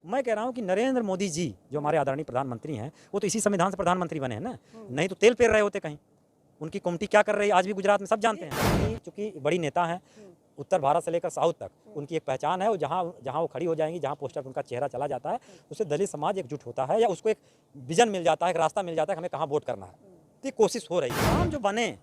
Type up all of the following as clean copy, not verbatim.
मैं कह रहा हूँ कि नरेंद्र मोदी जी जो हमारे आदरणीय प्रधानमंत्री हैं, वो तो इसी संविधान से प्रधानमंत्री बने हैं ना, नहीं तो तेल पेर रहे होते कहीं। उनकी कमेटी क्या कर रही है आज भी गुजरात में सब जानते हैं। चूंकि बड़ी नेता हैं, उत्तर भारत से लेकर साउथ तक उनकी एक पहचान है, और जहाँ जहाँ वो खड़ी हो जाएंगी, जहाँ पोस्टर पर उनका चेहरा चला जाता है, उससे दलित समाज एकजुट होता है, या उसको एक विजन मिल जाता है, एक रास्ता मिल जाता है कि हमें कहाँ वोट करना है। तो कोशिश हो रही है। हम जो बने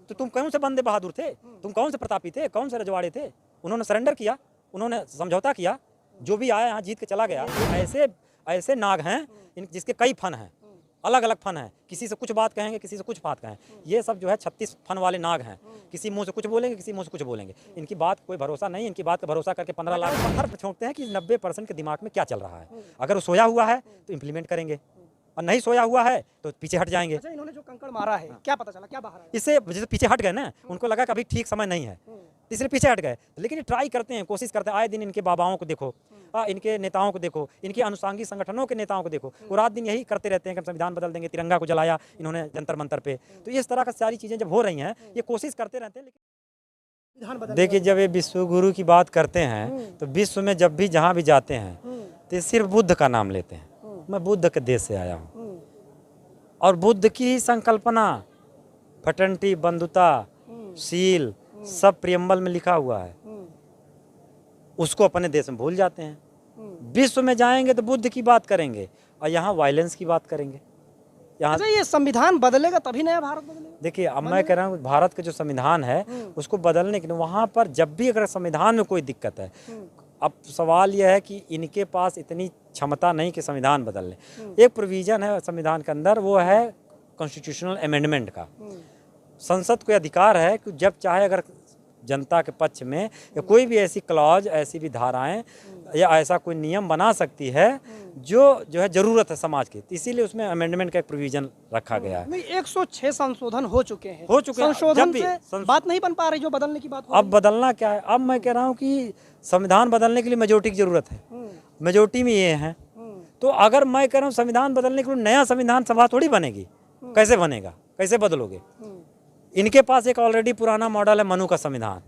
तो तुम कौन से बंदे बहादुर थे, तुम कौन से प्रतापी थे, कौन से रजवाड़े थे? उन्होंने सरेंडर किया, उन्होंने समझौता किया, जो भी आया यहाँ जीत के चला गया। ऐसे ऐसे नाग हैं जिसके कई फन हैं, अलग अलग फन हैं, किसी से कुछ बात कहेंगे, किसी से कुछ बात कहें। ये सब जो है 36 फन वाले नाग हैं, किसी मुंह से कुछ बोलेंगे, किसी मुंह से कुछ बोलेंगे। इनकी बात कोई भरोसा नहीं, इनकी बात का भरोसा करके 15 लाख पत्थर छोड़ते हैं कि 90% के दिमाग में क्या चल रहा है। अगर वो सोया हुआ है तो इम्प्लीमेंट करेंगे, और नहीं सोया हुआ है तो पीछे हट जाएंगे। अच्छा, इन्होंने जो कंकड़ मारा है, क्या पता चला, क्या बाहर आया? इससे जैसे पीछे हट गए ना, उनको लगा कि अभी ठीक समय नहीं है, इसलिए पीछे हट गए। लेकिन ये ट्राई करते हैं, कोशिश करते हैं। आए दिन इनके बाबाओं को देखो, इनके नेताओं को देखो, इनके अनुसांगी संगठनों के नेताओं को देखो, वो रात दिन यही करते रहते हैं कि हम संविधान बदल देंगे। तिरंगा को जलाया इन्होंने जंतर मंतर पे। तो इस तरह का सारी चीज़ें जब हो रही हैं, ये कोशिश करते रहते हैं। लेकिन देखिए, जब ये विश्व गुरु की बात करते हैं तो विश्व में जब भी जहाँ भी जाते हैं तो सिर्फ बुद्ध का नाम लेते हैं। मैं बुद्ध के देश से आया हूँ, और बुद्ध की ही संकल्पना, फटंटी, बंधुता, शील, सब प्रियम्बल में लिखा हुआ है। उसको अपने देश में भूल जाते हैं। विश्व में जाएंगे तो बुद्ध की बात करेंगे, और यहाँ वायलेंस की बात करेंगे। यहाँ अच्छा, ये संविधान बदलेगा तभी नया भारत बदलेगा? देखिए, अब मैं कह रहा हूँ भारत का जो संविधान है उसको बदलने के लिए वहाँ पर जब भी अगर संविधान में कोई दिक्कत है, अब सवाल यह है कि इनके पास इतनी क्षमता नहीं कि संविधान बदल लें। एक प्रोविजन है संविधान के अंदर, वो है कॉन्स्टिट्यूशनल अमेंडमेंट का। संसद को अधिकार है कि जब चाहे अगर जनता के पक्ष में या कोई भी ऐसी क्लॉज, ऐसी भी धाराएं या ऐसा कोई नियम बना सकती है जो है ज़रूरत है समाज की, तो इसीलिए उसमें अमेंडमेंट का एक प्रोविजन रखा गया है। 106 संशोधन हो चुके हैं। संशोधन से बात नहीं बन पा रही, जो बदलने की बात हो अब बदलना क्या है? अब मैं कह रहा हूँ कि संविधान बदलने के लिए मेजोरिटी की जरूरत है, मेजोरिटी में ये है। तो अगर मैं कह रहा हूँ संविधान बदलने के लिए नया संविधान सभा थोड़ी बनेगी, कैसे बनेगा, कैसे बदलोगे? इनके पास एक ऑलरेडी पुराना मॉडल है, मनु का संविधान,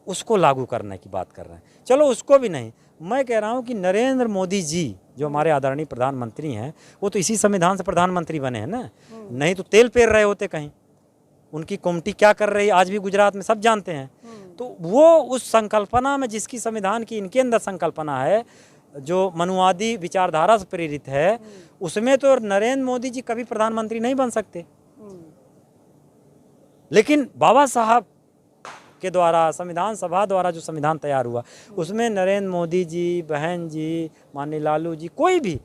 उसको लागू करने की बात कर रहे हैं। चलो उसको भी नहीं, मैं कह रहा हूँ कि नरेंद्र मोदी जी जो हमारे आदरणीय प्रधानमंत्री हैं, वो तो इसी संविधान से प्रधानमंत्री बने हैं ना, नहीं तो तेल पेर रहे होते कहीं। उनकी कमेटी क्या कर रही है आज भी गुजरात में सब जानते हैं। तो वो उस संकल्पना में, जिसकी संविधान की इनके अंदर संकल्पना है, जो मनुवादी विचारधारा से प्रेरित है, उसमें तो नरेंद्र मोदी जी कभी प्रधानमंत्री नहीं बन सकते। लेकिन बाबा साहब के द्वारा, संविधान सभा द्वारा जो संविधान तैयार हुआ, उसमें नरेंद्र मोदी जी, बहन जी, माननीय लालू जी, कोई भी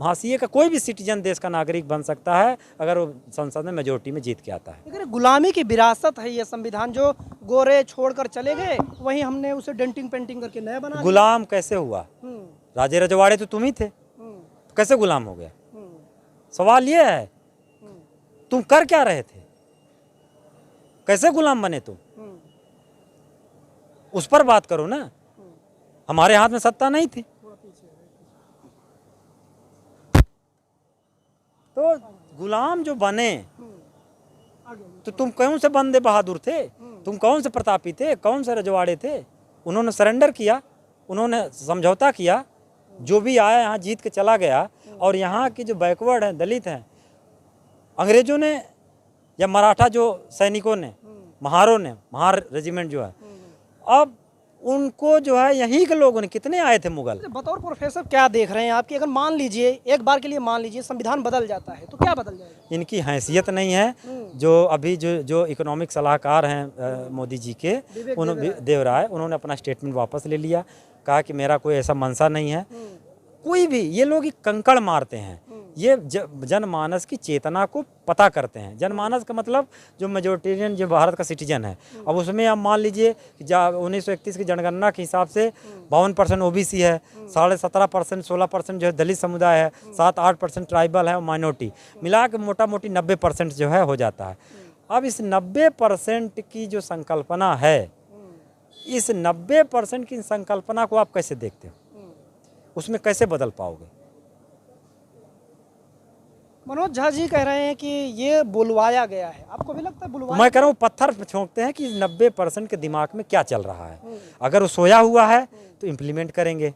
हाशिए का कोई भी सिटीजन देश का नागरिक बन सकता है अगर वो संसद में मेजोरिटी में जीत के आता है। अगर गुलामी की विरासत है ये संविधान, जो गोरे छोड़कर चले गए, वहीं हमने उसे डेंटिंग पेंटिंग करके नया बना। गुलाम कैसे हुआ? राजे रजवाड़े तो तुम ही थे, तो कैसे गुलाम हो गया? सवाल ये है, तुम कर क्या रहे थे, कैसे गुलाम बने तुम? उस पर बात करो ना। हमारे हाथ में सत्ता नहीं थी, तो गुलाम जो बने तो तुम कौन से बंदे बहादुर थे, तुम कौन से प्रतापी थे, कौन से रजवाड़े थे? उन्होंने सरेंडर किया, उन्होंने समझौता किया, जो भी आया यहाँ जीत के चला गया। और यहाँ के जो बैकवर्ड हैं, दलित हैं, अंग्रेजों ने या मराठा जो सैनिकों ने, महारों ने, महार रेजिमेंट जो है, अब उनको जो है यहीं के लोगों ने, कितने आए थे मुगल। बतौर प्रोफेसर क्या देख रहे हैं आपकी, अगर मान लीजिए एक बार के लिए मान लीजिए संविधान बदल जाता है तो क्या बदल जाएगा? इनकी हैसियत नहीं है। जो अभी जो इकोनॉमिक सलाहकार हैं मोदी जी के, देवराय, उन्होंने अपना स्टेटमेंट वापस ले लिया, कहा कि मेरा कोई ऐसा मंशा नहीं है। कोई भी, ये लोग कंकड़ मारते हैं, ये जनमानस की चेतना को पता करते हैं। जनमानस का मतलब जो मेजोरिटेरियन, जो भारत का सिटीजन है, अब उसमें आप मान लीजिए 1931 की जनगणना के हिसाब से 52% ओबीसी है, 17.5%, 16% जो है दलित समुदाय है, 7-8% ट्राइबल है और माइनॉरिटी, मिला के मोटा मोटी 90% जो है हो जाता है। अब इस 90% की जो संकल्पना है, इस 90% की संकल्पना को आप कैसे देखते हो, उसमें कैसे बदल पाओगे? मनोज झा जी कह रहे हैं कि ये बुलवाया गया है, आपको भी लगता है बुलवाया? मैं कह रहा हूँ पत्थर छोड़ते हैं कि 90% के दिमाग में क्या चल रहा है। अगर वो सोया हुआ है तो इम्प्लीमेंट करेंगे,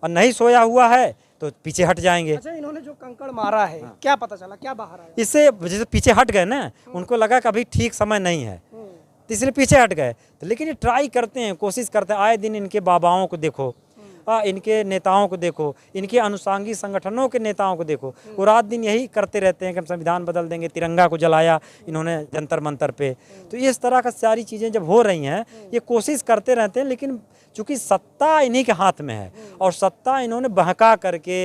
और नहीं सोया हुआ है तो पीछे हट जाएंगे। अच्छा, इन्होंने जो कंकड़ मारा है, क्या पता चला, क्या बाहर आया? इससे जैसे पीछे हट गए ना, उनको लगा कि अभी ठीक समय नहीं है, तो इसलिए पीछे हट गए। तो लेकिन ये ट्राई करते हैं, कोशिश करते हैं। आए दिन इनके बाबाओं को देखो, इनके नेताओं को देखो, इनके अनुसांगी संगठनों के नेताओं को देखो, वो रात दिन यही करते रहते हैं कि हम संविधान बदल देंगे। तिरंगा को जलाया इन्होंने जंतर मंतर पे। तो इस तरह का सारी चीज़ें जब हो रही हैं, ये कोशिश करते रहते हैं, लेकिन चूँकि सत्ता इन्हीं के हाथ में है और सत्ता इन्होंने बहका करके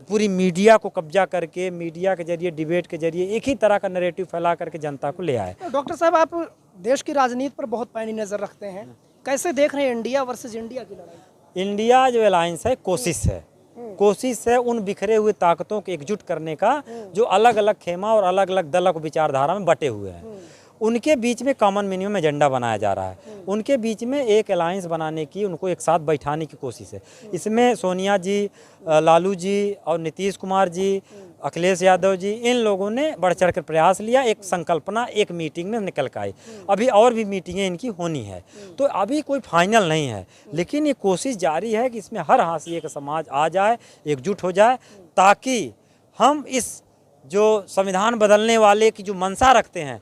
पूरी मीडिया को कब्जा करके, मीडिया के जरिए, डिबेट के जरिए एक ही तरह का नैरेटिव फैला करके जनता को ले आए। तो डॉक्टर साहब, आप देश की राजनीति पर बहुत पैनी नज़र रखते हैं, कैसे देख रहे हैं इंडिया वर्सेस इंडिया की लड़ाई? इंडिया जो अलायंस है, कोशिश है उन बिखरे हुए ताकतों को एकजुट करने का, जो अलग अलग खेमा और अलग अलग दल और विचारधारा में बटे हुए हैं। उनके बीच में कॉमन मिनिमम एजेंडा बनाया जा रहा है। उनके बीच में एक अलायंस बनाने की, उनको एक साथ बैठाने की कोशिश है। इसमें सोनिया जी, लालू जी और नीतीश कुमार जी, अखिलेश यादव जी, इन लोगों ने बढ़ चढ़ कर प्रयास लिया। एक संकल्पना एक मीटिंग में निकल कर आई। अभी और भी मीटिंगें इनकी होनी है, तो अभी कोई फाइनल नहीं है, लेकिन ये कोशिश जारी है कि इसमें हर हाशिए का समाज आ जाए, एकजुट हो जाए, ताकि हम इस जो संविधान बदलने वाले की जो मंशा रखते हैं,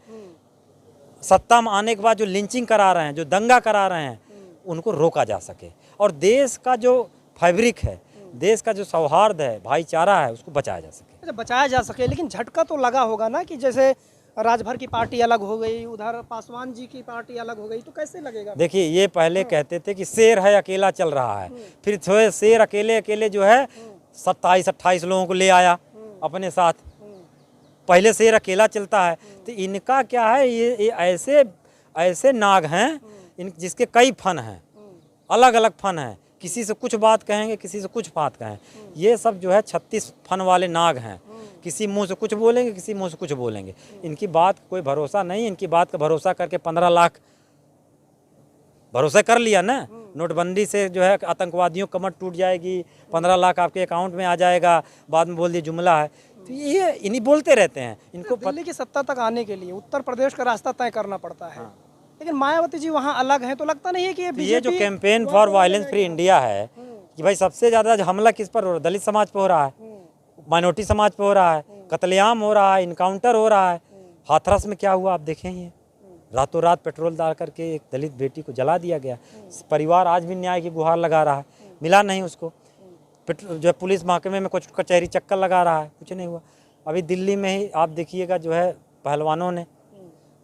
सत्ता में आने के बाद जो लिंचिंग करा रहे हैं, जो दंगा करा रहे हैं, उनको रोका जा सके और देश का जो फैब्रिक है, देश का जो सौहार्द है, भाईचारा है, उसको बचाया जा सके। अच्छा, बचाया जा सके, लेकिन झटका तो लगा होगा ना कि जैसे राजभर की पार्टी अलग हो गई, उधर पासवान जी की पार्टी अलग हो गई, तो कैसे लगेगा? देखिए, ये पहले कहते थे कि शेर है अकेला चल रहा है, फिर थोड़े शेर अकेले अकेले जो है 27-28 लोगों को ले आया अपने साथ। पहले शेर अकेला चलता है, तो इनका क्या है, ये ऐसे नाग हैं इन जिसके कई फन हैं, अलग अलग फन हैं। किसी से कुछ बात कहेंगे, किसी से कुछ बात कहें। ये सब जो है 36 फन वाले नाग हैं। किसी मुंह से कुछ बोलेंगे, किसी मुंह से कुछ बोलेंगे। इनकी बात कोई भरोसा नहीं। इनकी बात का भरोसा करके 15 लाख भरोसा कर लिया ना, नोटबंदी से जो है आतंकवादियों कमर टूट जाएगी, 15 लाख आपके अकाउंट में आ जाएगा, बाद में बोल दिए जुमला है। तो ये इन्हीं बोलते रहते हैं। इनको दिल्ली की सत्ता तक आने के लिए उत्तर प्रदेश का रास्ता तय करना पड़ता है, लेकिन मायावती जी वहाँ अलग हैं, तो लगता नहीं है कि ये जो campaign for violence free India है, कि भाई सबसे ज़्यादा हमला किस पर हो रहा है? दलित समाज पे हो रहा है, माइनॉरिटी समाज पे हो रहा है, कत्लेआम हो रहा है, इनकाउंटर हो रहा है। हाथरस में क्या हुआ आप देखें, ये रातों रात पेट्रोल डाल करके एक दलित बेटी को जला दिया गया। परिवार आज भी न्याय की गुहार लगा रहा है, मिला नहीं उसको। जो पुलिस महकमे में कुछ कचहरी चक्कर लगा रहा है, कुछ नहीं हुआ। अभी दिल्ली में ही आप देखिएगा, जो है पहलवानों ने,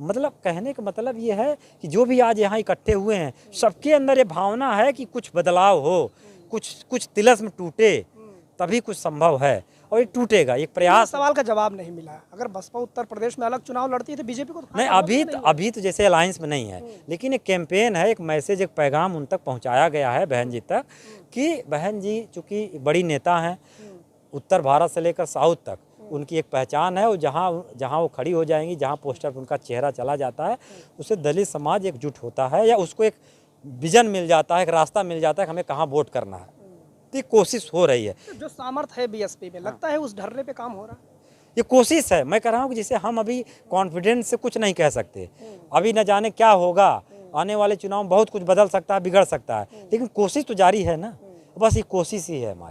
मतलब कहने का मतलब ये है कि जो भी आज यहाँ इकट्ठे हुए हैं, सबके अंदर ये भावना है कि कुछ बदलाव हो, कुछ तिलस्म टूटे, तभी कुछ संभव है, और ये टूटेगा। एक प्रयास। सवाल का जवाब नहीं मिला। अगर बसपा उत्तर प्रदेश में अलग चुनाव लड़ती है तो बीजेपी को तो नहीं, अभी तो जैसे अलायंस में नहीं है, लेकिन एक कैंपेन है, एक मैसेज, एक पैगाम उन तक पहुँचाया गया है बहन जी तक, कि बहन जी चूँकि बड़ी नेता हैं, उत्तर भारत से लेकर साउथ तक उनकी एक पहचान है, और जहाँ वो खड़ी हो जाएंगी, जहाँ पोस्टर पर उनका चेहरा चला जाता है, उससे दलित समाज एकजुट होता है, या उसको एक विजन मिल जाता है, एक रास्ता मिल जाता है कि हमें कहाँ वोट करना है। तो ये कोशिश हो रही है। जो सामर्थ्य है बीएसपी में, लगता है उस ढर्रे पे काम हो रहा है। ये कोशिश है, मैं कह रहा हूँ कि जिसे हम अभी कॉन्फिडेंस से कुछ नहीं कह सकते। अभी न जाने क्या होगा, आने वाले चुनाव में बहुत कुछ बदल सकता है, बिगड़ सकता है, लेकिन कोशिश तो जारी है ना। बस ये कोशिश ही है हमारी।